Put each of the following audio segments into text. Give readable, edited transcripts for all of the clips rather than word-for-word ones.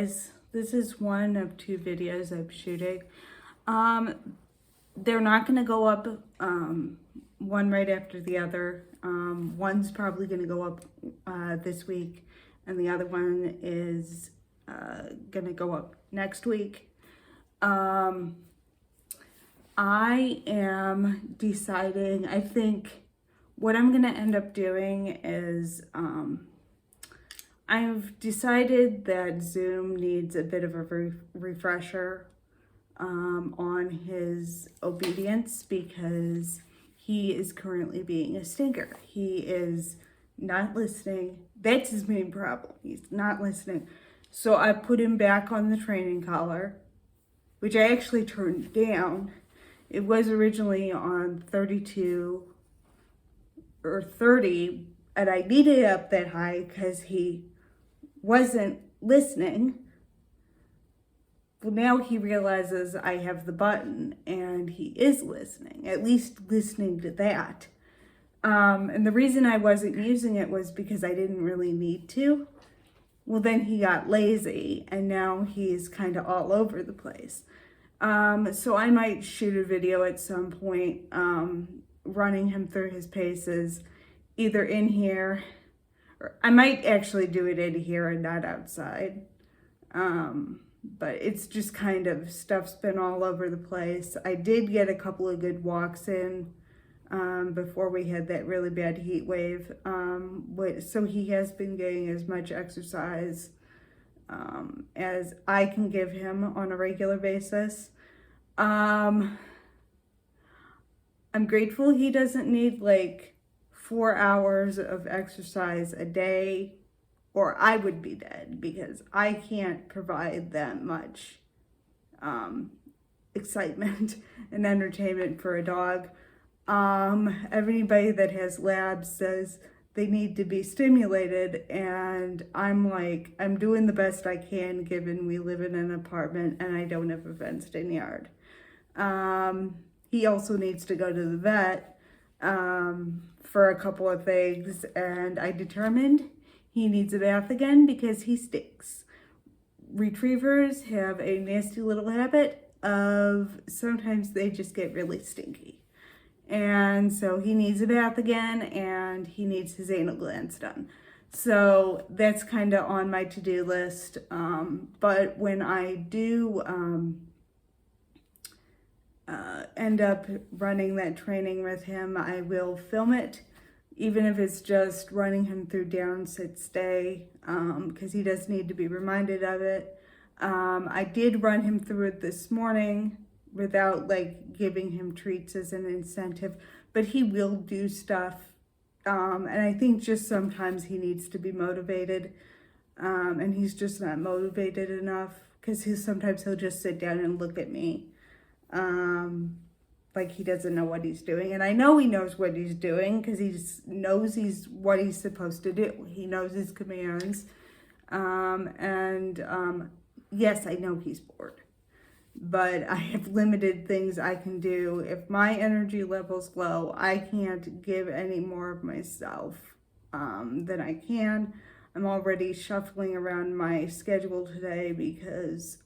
guys. This is one of two videos I'm shooting. They're not going to go up one right after the other. One's probably going to go up this week, and the other one is going to go up next week. I am deciding, I think what I'm going to end up doing is I've decided that Zoom needs a bit of a refresher on his obedience, because he is currently being a stinker. He is not listening. That's his main problem. He's not listening. So I put him back on the training collar, which I actually turned down. It was originally on 32 or 30, and I needed it up that high because he wasn't listening. Well, now he realizes I have the button and he is listening, at least listening to that. And the reason I wasn't using it was because I didn't really need to. Well, then he got lazy and now he's kind of all over the place. So I might shoot a video at some point running him through his paces, either in here, or I might actually do it in here and not outside. But it's just kind of, stuff's been all over the place. I did get a couple of good walks in before we had that really bad heat wave. So he has been getting as much exercise as I can give him on a regular basis. I'm grateful he doesn't need like 4 hours of exercise a day, or I would be dead, because I can't provide that much excitement and entertainment for a dog. Everybody that has labs says they need to be stimulated, and I'm like, I'm doing the best I can given we live in an apartment and I don't have a fenced-in yard. He also needs to go to the vet for a couple of things, and I determined he needs a bath again because he stinks. Retrievers have a nasty little habit of sometimes they just get really stinky. And so he needs a bath again, and he needs his anal glands done. So that's kind of on my to-do list. But when I do end up running that training with him, I will film it, even if it's just running him through down, sit, stay, because he does need to be reminded of it. I did run him through it this morning without like giving him treats as an incentive, but he will do stuff. And I think just sometimes he needs to be motivated, and he's just not motivated enough, because sometimes he'll just sit down and look at me like he doesn't know what he's doing. And I know he knows what he's doing because he knows what he's supposed to do. He knows his commands. Yes, I know he's bored, but I have limited things I can do. If my energy level's low, I can't give any more of myself than I can. I'm already shuffling around my schedule today because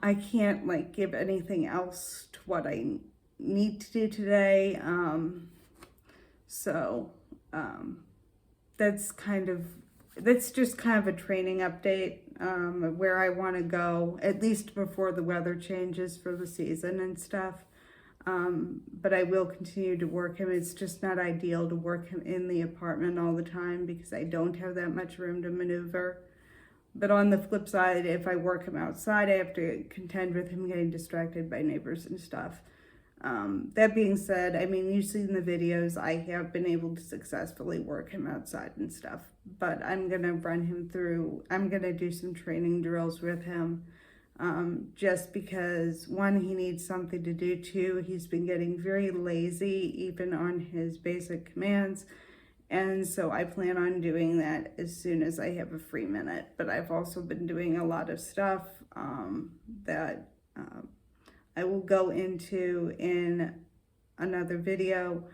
I can't like give anything else to what I need to do today. That's just kind of a training update, where I want to go, at least before the weather changes for the season and stuff. But I will continue to work him. It's just not ideal to work him in the apartment all the time because I don't have that much room to maneuver. But on the flip side, if I work him outside, I have to contend with him getting distracted by neighbors and stuff. That being said, I mean, you've seen the videos. I have been able to successfully work him outside and stuff. But I'm going to run him through, I'm going to do some training drills with him. Just because, one, he needs something to do. Two, he's been getting very lazy, even on his basic commands. And so I plan on doing that as soon as I have a free minute. But I've also been doing a lot of stuff that I will go into in another video.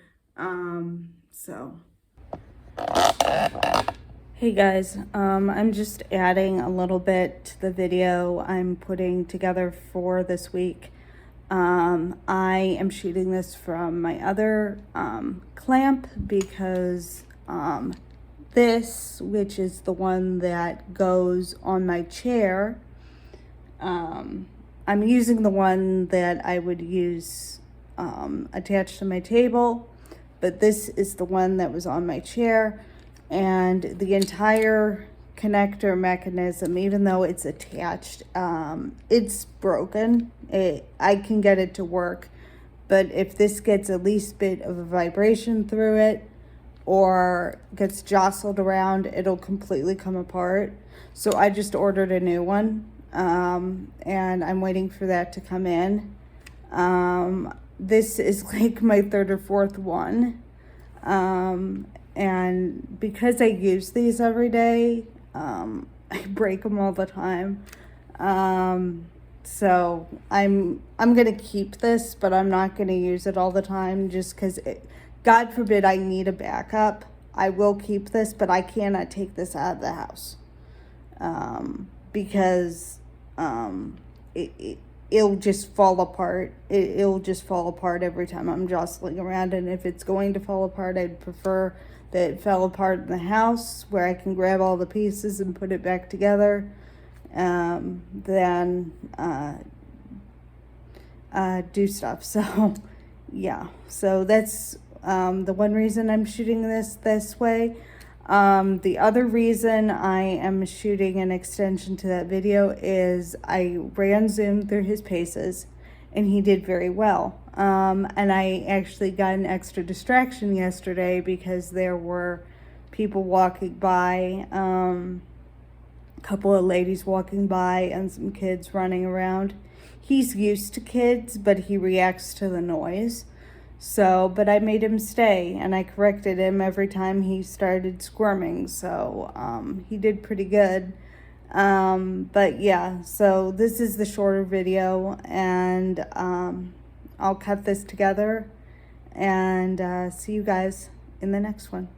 Hey guys, I'm just adding a little bit to the video I'm putting together for this week. I am shooting this from my other clamp because this, which is the one that goes on my chair, I'm using the one that I would use attached to my table, but this is the one that was on my chair, and the entire connector mechanism, even though it's attached, it's broken. I can get it to work, but if this gets a least bit of a vibration through it or gets jostled around, it'll completely come apart. So I just ordered a new one, and I'm waiting for that to come in. This is like my third or fourth one. And because I use these every day, I break them all the time. So I'm gonna keep this, but I'm not gonna use it all the time just because, God forbid, I need a backup. I will keep this, but I cannot take this out of the house, because it'll just fall apart. It'll just fall apart every time I'm jostling around. And if it's going to fall apart, I'd prefer that it fell apart in the house where I can grab all the pieces and put it back together, than do stuff. So yeah, so that's the one reason I'm shooting this way. The other reason I am shooting an extension to that video is I ran Zoom through his paces and he did very well. And I actually got an extra distraction yesterday because there were people walking by, a couple of ladies walking by and some kids running around. He's used to kids, but he reacts to the noise. So, but I made him stay and I corrected him every time he started squirming. So, he did pretty good. But yeah, so this is the shorter video, and I'll cut this together and see you guys in the next one.